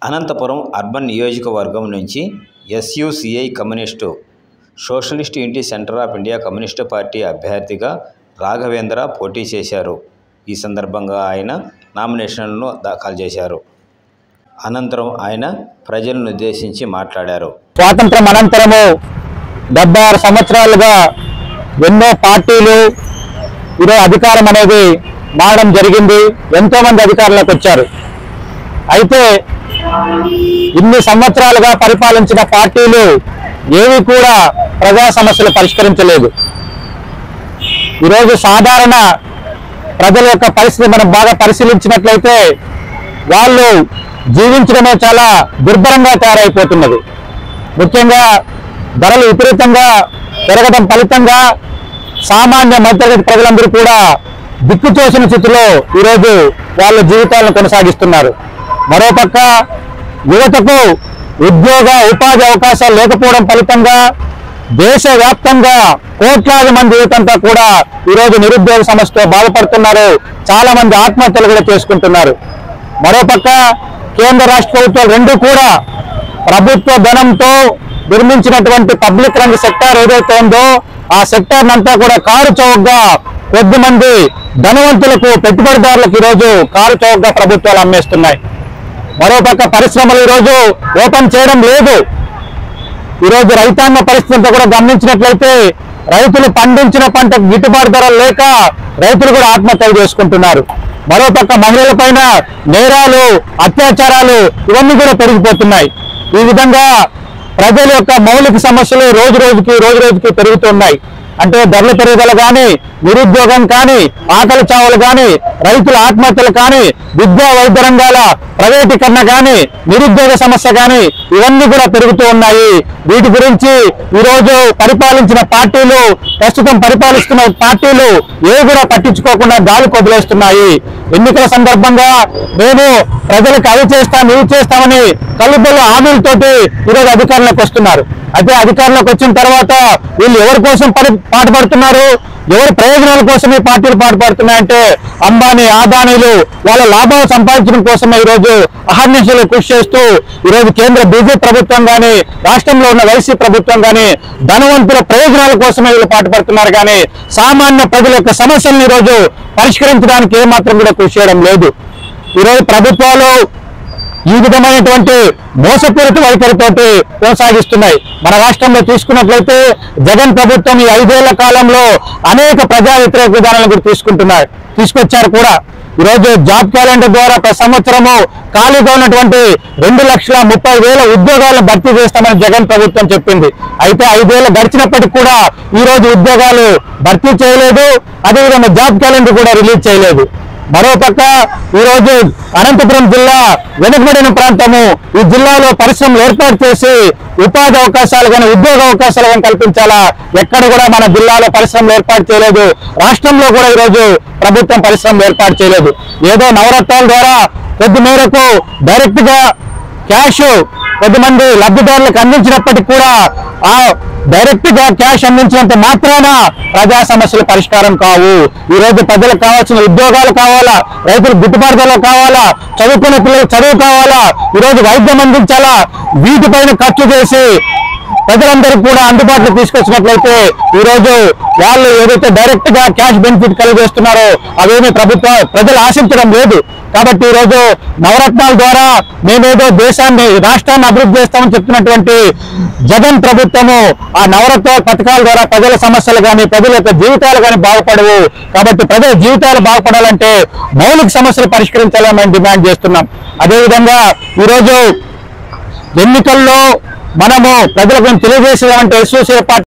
Anantapuram urban నియోజకవర్గం నుంచి SUCI communist socialist unity centre of India communist party అభ్యర్థిగా రాఘవేంద్ర పోటీ చేశారు. ఈ సందర్భంగా ఆయన నామినేషన్లను దాఖలు చేశారు. అనంతరం ఆయన ప్రజలను ఉద్దేశించి మాట్లాడారు. స్వాతంత్రం అనంతరము 76 సంవత్సరాలుగా ఎన్నో పార్టీలు ఈరోజు అధికారం అనేది మారడం జరిగింది. ఎంతోమంది అధికారంలోకి వచ్చారు. అయితే ఇన్ని సంవత్సరాలుగా పరిపాలించిన పార్టీలు ఏవి కూడా ప్రజా సమస్యలు పరిష్కరించలేదు. ఈరోజు సాధారణ ప్రజల యొక్క పరిస్థితి మనం బాగా పరిశీలించినట్లయితే వాళ్ళు జీవించడమే చాలా దుర్భరంగా తయారైపోతున్నది. ముఖ్యంగా ధరలు విపరీతంగా పెరగడం ఫలితంగా సామాన్య మధ్యతరగతి ప్రజలందరూ కూడా దిక్కుతోచిన స్థితిలో ఈరోజు వాళ్ళ జీవితాలను కొనసాగిస్తున్నారు. మరోపక్క యువతకు ఉపాధి అవకాశాలు లేకపోవడం ఫలితంగా దేశవ్యాప్తంగా కోట్లాది మంది యువతంతా కూడా ఈరోజు నిరుద్యోగ సమస్యతో బాధపడుతున్నారు. చాలా మంది ఆత్మహత్యలు కూడా చేసుకుంటున్నారు. మరోపక్క కేంద్ర రాష్ట్ర ప్రభుత్వాలు రెండు కూడా ప్రభుత్వ ధనంతో నిర్మించినటువంటి పబ్లిక్ రంగ సెక్టార్ ఏదైతే ఉందో ఆ సెక్టార్ అంతా కూడా కారు చౌకగా కొద్దిమంది ధనవంతులకు పెట్టుబడిదారులకు ఈరోజు కారు చౌకగా ప్రభుత్వాలు అమ్మేస్తున్నాయి. మరోపక్క పరిశ్రమలు ఈరోజు ఓపెన్ చేయడం లేదు. ఈరోజు రైతాంగ పరిస్థితి కూడా గమనించినట్లయితే రైతులు పండించిన పంటకు గిట్టుబాటు ధరలు లేక రైతులు కూడా ఆత్మహత్యలు చేసుకుంటున్నారు. మరోపక్క మహిళల పైన నేరాలు, అత్యాచారాలు ఇవన్నీ కూడా పెరిగిపోతున్నాయి. ఈ విధంగా ప్రజల యొక్క మౌలిక సమస్యలు రోజు రోజుకి పెరుగుతున్నాయి. అంటే ధరల పెరుగుదల కానీ, నిరుద్యోగం కానీ, ఆకలి చావులు కానీ, రైతుల ఆత్మహత్యలు కానీ, విద్యా వైద్య రంగాల ప్రైవేటీకరణ కానీ, నిరుద్యోగ సమస్య కానీ ఇవన్నీ కూడా పెరుగుతూ ఉన్నాయి. వీటి గురించి ఈరోజు పరిపాలించిన పార్టీలు, ప్రస్తుతం పరిపాలిస్తున్న పార్టీలు ఏ కూడా పట్టించుకోకుండా గాలి కొదిలేస్తున్నాయి. ఎన్నికల సందర్భంగా మేము ప్రజలకు అవి చేస్తాం ఇవి చేస్తామని కలుబొల్ల హామీలతోటి ఈరోజు అధికారంలోకి వస్తున్నారు. అయితే అధికారంలోకి వచ్చిన తర్వాత వీళ్ళు ఎవరి కోసం పాటుపడుతున్నారు, ఎవరి ప్రయోజనాల కోసం ఈ పార్టీలు పాటుపడుతున్నాయంటే అంబానీ, ఆదానీలు వాళ్ళ లాభాలు సంపాదించడం కోసమే ఈరోజు అహర్నిశలు కృషి చేస్తూ ఈరోజు కేంద్ర బీజేపీ ప్రభుత్వం కానీ, రాష్ట్రంలో ఉన్న వైసీపీ ప్రభుత్వం కానీ ధనవంతుల ప్రయోజనాల కోసమే వీళ్ళు పాటుపడుతున్నారు. కానీ సామాన్య ప్రజల యొక్క సమస్యలను ఈరోజు పరిష్కరించడానికి ఏమాత్రం కూడా కృషి చేయడం లేదు. ఈరోజు ప్రభుత్వాలు ఈ విధమైనటువంటి మోసపూరిత వైఖరితోటి కొనసాగిస్తున్నాయి. మన రాష్ట్రంలో తీసుకున్నట్లయితే జగన్ ప్రభుత్వం ఈ 5 ఏళ్ల కాలంలో అనేక ప్రజా వ్యతిరేక విధానాలను కూడా తీసుకొచ్చారు కూడా. ఈరోజు జాబ్ క్యాలెండర్ ద్వారా ప్రతి సంవత్సరము ఖాళీగా ఉన్నటువంటి 2,30,000 ఉద్యోగాలను భర్తీ చేస్తామని జగన్ ప్రభుత్వం చెప్పింది. అయితే 5 ఏళ్ళు గడిచినప్పటికీ కూడా ఈరోజు ఉద్యోగాలు భర్తీ చేయలేదు. అదేవిధంగా జాబ్ క్యాలెండర్ కూడా రిలీజ్ చేయలేదు. మరోపక్క ఈరోజు అనంతపురం జిల్లా వెనుకబడిన ప్రాంతము. ఈ జిల్లాలో పరిశ్రమలు ఏర్పాటు చేసి ఉపాధి అవకాశాలు కానీ, ఉద్యోగ అవకాశాలు కానీ కల్పించాలా. ఎక్కడ కూడా మన జిల్లాలో పరిశ్రమలు ఏర్పాటు చేయలేదు. రాష్ట్రంలో కూడా ఈరోజు ప్రభుత్వం పరిశ్రమలు ఏర్పాటు చేయలేదు. ఏదో నవరత్నాల ద్వారా కొద్ది మేరకు డైరెక్ట్ గా క్యాష్ కొద్దిమంది లబ్ధిదారులకు అందించినప్పటికీ కూడా ఆ డైరెక్ట్ గా క్యాష్ అందించినంత మాత్రాన ప్రజా సమస్యలు పరిష్కారం కావు. ఈ రోజు ప్రజలకు కావాల్సిన ఉద్యోగాలు కావాలా, రైతులకు గిట్టుబాటు ధరలు కావాలా, చదువుకునే పిల్లలకు చదువు కావాలా, ఈరోజు వైద్యం అందించాలా. వీటిపైన ఖర్చు చేసి ప్రజలందరికీ కూడా అందుబాటులో తీసుకొచ్చినట్లయితే ఈరోజు వాళ్ళు ఏదైతే డైరెక్ట్ గా క్యాష్ బెనిఫిట్ కలిగేస్తున్నారో అవేమీ ప్రజలు ఆశించడం లేదు. కాబట్టి ఈరోజు నవరత్నాల ద్వారా మేమేదో రాష్ట్రాన్ని అభివృద్ధి చేస్తామని చెప్తున్నటువంటి జగన్ ప్రభుత్వము ఆ నవరత్న పథకాల ద్వారా ప్రజల సమస్యలు కానీ, ప్రజల యొక్క జీవితాలు కానీ బాగుపడవు. కాబట్టి ప్రజల జీవితాలు బాగుపడాలంటే మౌలిక సమస్యలు పరిష్కరించాలని మేము డిమాండ్ చేస్తున్నాం. అదేవిధంగా ఈరోజు ఎన్నికల్లో మనము ప్రజలకు తెలియజేసేదంటే ఎస్యూసీఐ పార్టీ